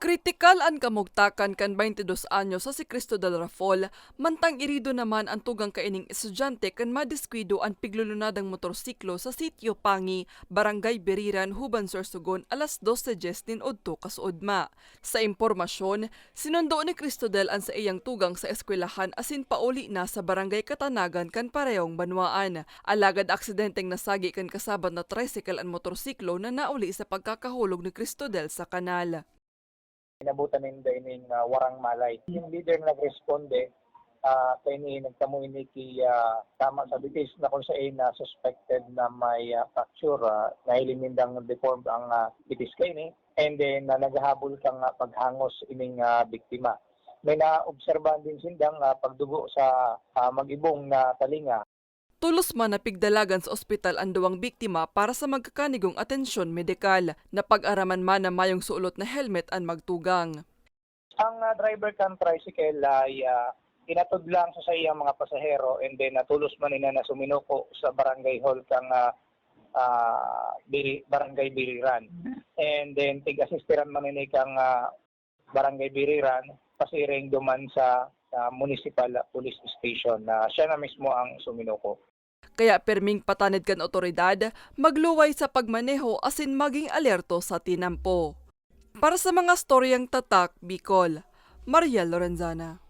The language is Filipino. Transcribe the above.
Kritikal ang kamugtakan kan 22 anyos sa si Cristo del Rafol, mantang irido naman ang tugang kaining estudyante kan madiskwido ang piglulunadang motorsiklo sa sitio Pangi, Barangay Biriran, Huban Sorsogon, alas 12:10 nin odto kasudma. Sa impormasyon, sinundo ni Cristo del ang sa iyang tugang sa eskwelahan asin pauli na sa Barangay Katanagan kan parehong banwaan. Alagad aksidenteng nasagi kan kasabat na tricycle ang motorsiklo na nauli sa pagkakahulog ni Cristo del sa kanal. Inabutan ining warang malay. Yung leader nagresponde, kay ni nagtamo ini tama sa bitis na kung saan na suspected na may fracture, na ilimindang deformed ang bitis kay ni, and then naghahabol kang paghangos ining biktima. May naobserbahan din sindang pagdugo sa mag-ibong na talinga. Tulos man napigdalagan sa ospital ang duwang biktima para sa magkakanigong atensyon medikal. Napag-araman man na mayong suulot na helmet ang magtugang. Ang driver kan tricycle ay inatod lang sa iyang mga pasahero, and then natulos man nila na suminuko sa barangay hall kang Barangay Biriran. And then tig-assisteran man nila kang Barangay Biriran, pasiring duman sa municipal police station na siya na mismo ang suminuko. Kaya perming patanid kan otoridad, magluway sa pagmaneho asin maging alerto sa tinampo. Para sa mga storyang tatak, Bicol, Mariel Lorenzana.